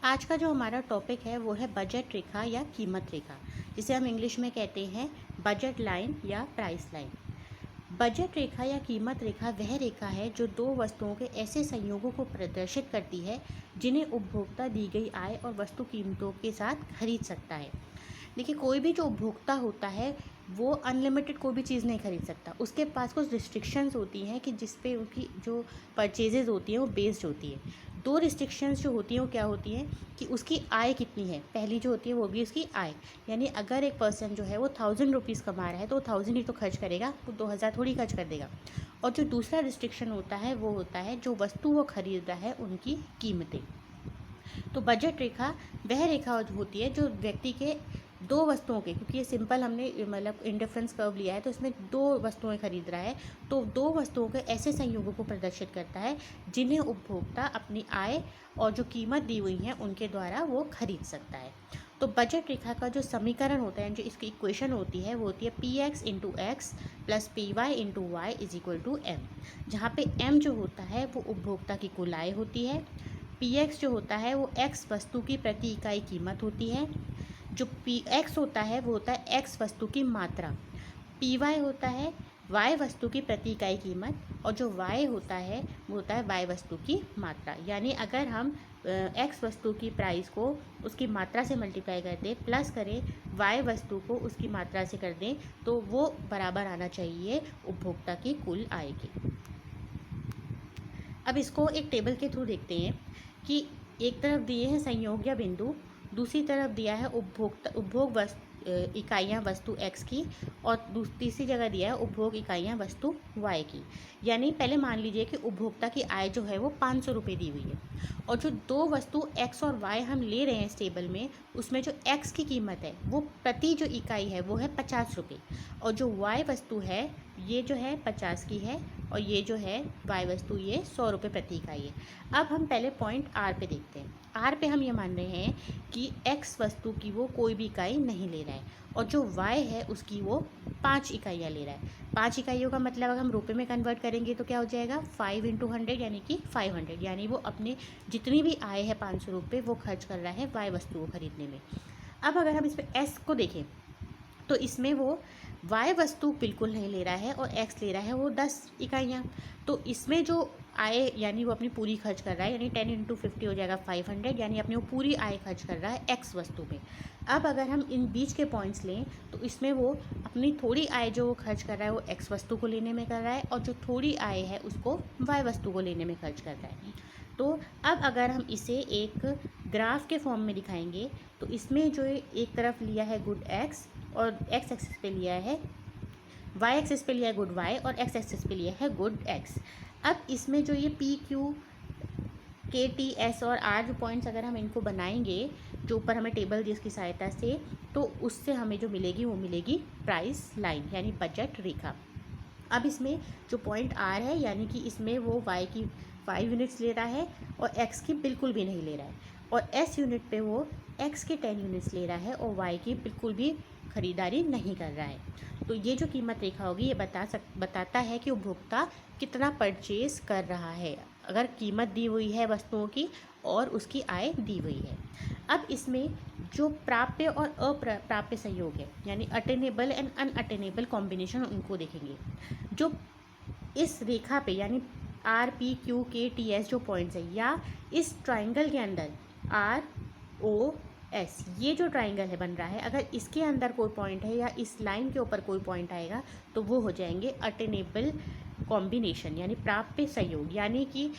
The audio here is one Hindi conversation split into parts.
आज का जो हमारा टॉपिक है वो है बजट रेखा या कीमत रेखा, जिसे हम इंग्लिश में कहते हैं बजट लाइन या प्राइस लाइन। बजट रेखा या कीमत रेखा वह रेखा है जो दो वस्तुओं के ऐसे संयोगों को प्रदर्शित करती है जिन्हें उपभोक्ता दी गई आय और वस्तु कीमतों के साथ खरीद सकता है। देखिए, कोई भी जो उपभोक्ता होता है वो अनलिमिटेड कोई भी चीज़ नहीं खरीद सकता। उसके पास कुछ रिस्ट्रिक्शंस होती हैं कि जिस पे उसकी जो परचेजेज होती हैं वो बेस्ड होती है। दो रिस्ट्रिक्शंस जो होती हैं वो क्या होती हैं कि उसकी आय कितनी है। पहली जो होती है वो भी उसकी आय, यानी अगर एक पर्सन जो है वो 1000 रुपीज़ कमा रहा है तो वो 1000 ही तो खर्च करेगा, वो 2000 थोड़ी खर्च कर देगा। और जो दूसरा रिस्ट्रिक्शन होता है वो होता है जो वस्तु वो खरीद रहा है उनकी कीमतें। तो बजट रेखा वह रेखा होती है जो व्यक्ति के दो वस्तुओं के, क्योंकि ये सिंपल हमने मतलब इंडिफरेंस कर्व लिया है तो इसमें दो वस्तुएं खरीद रहा है, तो दो वस्तुओं के ऐसे संयोगों को प्रदर्शित करता है जिन्हें उपभोक्ता अपनी आय और जो कीमत दी हुई है उनके द्वारा वो खरीद सकता है। तो बजट रेखा का जो समीकरण होता है, जो इसकी इक्वेशन होती है वो होती है Px into x plus Py into y is equal to m, जहाँ पे m जो होता है वो उपभोक्ता की कुल आय होती है, Px जो होता है वो x वस्तु की प्रति इकाई कीमत होती है, जो Px होता है वो होता है x वस्तु की मात्रा, Py होता है y वस्तु की प्रति इकाई कीमत, और जो y होता है वो होता है y वस्तु की मात्रा। यानी अगर हम x वस्तु की प्राइस को उसकी मात्रा से मल्टीप्लाई कर दें प्लस करें y वस्तु को उसकी मात्रा से कर दें तो वो बराबर आना चाहिए उपभोक्ता की कुल आय के। अब इसको एक टेबल के थ्रू देखते हैं कि एक तरफ दिए हैं संयोग या बिंदु, दूसरी तरफ दिया है उपभोग इकाइयाँ वस्तु x की, और तीसरी जगह दिया है उपभोग इकाइयाँ वस्तु y की। यानी पहले मान लीजिए कि उपभोक्ता की आय जो है वो 500 रुपये दी हुई है, और जो दो वस्तु x और y हम ले रहे हैं इस टेबल में, उसमें जो x की कीमत है वो प्रति जो इकाई है वो है 50 रुपये, और जो y वस्तु है ये जो है 50 की है, और ये जो है y वस्तु ये 100 रुपये प्रति इकाई है। अब हम पहले पॉइंट R पे देखते हैं। R पे हम ये मान रहे हैं कि x वस्तु की वो कोई भी इकाई नहीं ले रहा है, और जो y है उसकी वो 5 इकाइयाँ ले रहा है। 5 इकाइयों का मतलब अगर हम रुपये में कन्वर्ट करेंगे तो क्या हो जाएगा 5 इंटू 100 यानी कि 500, यानी वो अपने जितनी भी आय है 500 रुपये वो खर्च कर रहा है y वस्तु को खरीदने में। अब अगर हम इस पर S को देखें तो इसमें वो y वस्तु बिल्कुल नहीं ले रहा है और x ले रहा है वो 10 इकाइयाँ। तो इसमें जो आय यानी वो अपनी पूरी खर्च कर रहा है, यानी 10 इंटू 50 हो जाएगा 500, यानी अपनी वो पूरी आय खर्च कर रहा है x वस्तु में। अब अगर हम इन बीच के पॉइंट्स लें तो इसमें वो अपनी थोड़ी आय जो वो खर्च कर रहा है वो x वस्तु को लेने में कर रहा है, और जो थोड़ी आय है उसको y वस्तु को लेने में खर्च कर रहा है। तो अब अगर हम इसे एक ग्राफ के फॉर्म में दिखाएंगे तो इसमें जो एक तरफ लिया है गुड x और x एक्सिस पे लिया है y एक्सिस पे लिया है गुड y और x एक्सिस पे लिया है गुड x। अब इसमें जो ये p q k t s और r जो पॉइंट्स अगर हम इनको बनाएंगे जो ऊपर हमें टेबल दी इसकी सहायता से, तो उससे हमें जो मिलेगी वो मिलेगी प्राइस लाइन यानी बजट रेखा। अब इसमें जो पॉइंट R है यानी कि इसमें वो y की 5 यूनिट्स ले रहा है और x की बिल्कुल भी नहीं ले रहा है, और S यूनिट पे वो x के 10 यूनिट्स ले रहा है और y की बिल्कुल भी खरीदारी नहीं कर रहा है। तो ये जो कीमत रेखा होगी ये बताता है कि उपभोक्ता कितना परचेज कर रहा है, अगर कीमत दी हुई है वस्तुओं की और उसकी आय दी हुई है। अब इसमें जो प्राप्य और अप्राप्य संयोग है यानी अटेनेबल एंड अनअटेनेबल कॉम्बिनेशन, उनको देखेंगे। जो इस रेखा पे यानी R P Q K T S जो पॉइंट्स है, या इस ट्राइंगल के अंदर R O S ये जो ट्राइंगल है बन रहा है, अगर इसके अंदर कोई पॉइंट है या इस लाइन के ऊपर कोई पॉइंट आएगा तो वो हो जाएंगे अटेनेबल कॉम्बिनेशन यानी प्राप्य संयोग, यानी कि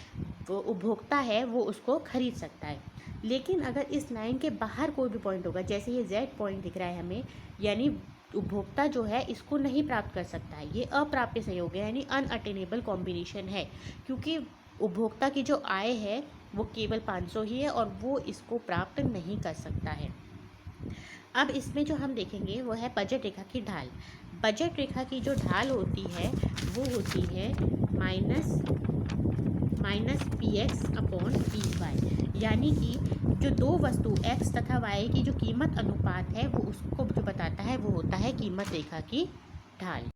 वो उपभोक्ता है वो उसको खरीद सकता है। लेकिन अगर इस लाइन के बाहर कोई भी पॉइंट होगा, जैसे ये Z पॉइंट दिख रहा है हमें, यानी उपभोक्ता जो है इसको नहीं प्राप्त कर सकता है, ये अप्राप्य संयोग है यानी अनअटेनेबल कॉम्बिनेशन है, क्योंकि उपभोक्ता की जो आय है वो केवल 500 ही है और वो इसको प्राप्त नहीं कर सकता है। अब इसमें जो हम देखेंगे वो है बजट रेखा की ढाल। बजट रेखा की जो ढाल होती है वो होती है माइनस Px अपॉन Py, यानी कि जो दो वस्तु x तथा y की जो कीमत अनुपात है वो उसको जो बताता है वो होता है कीमत रेखा की ढाल।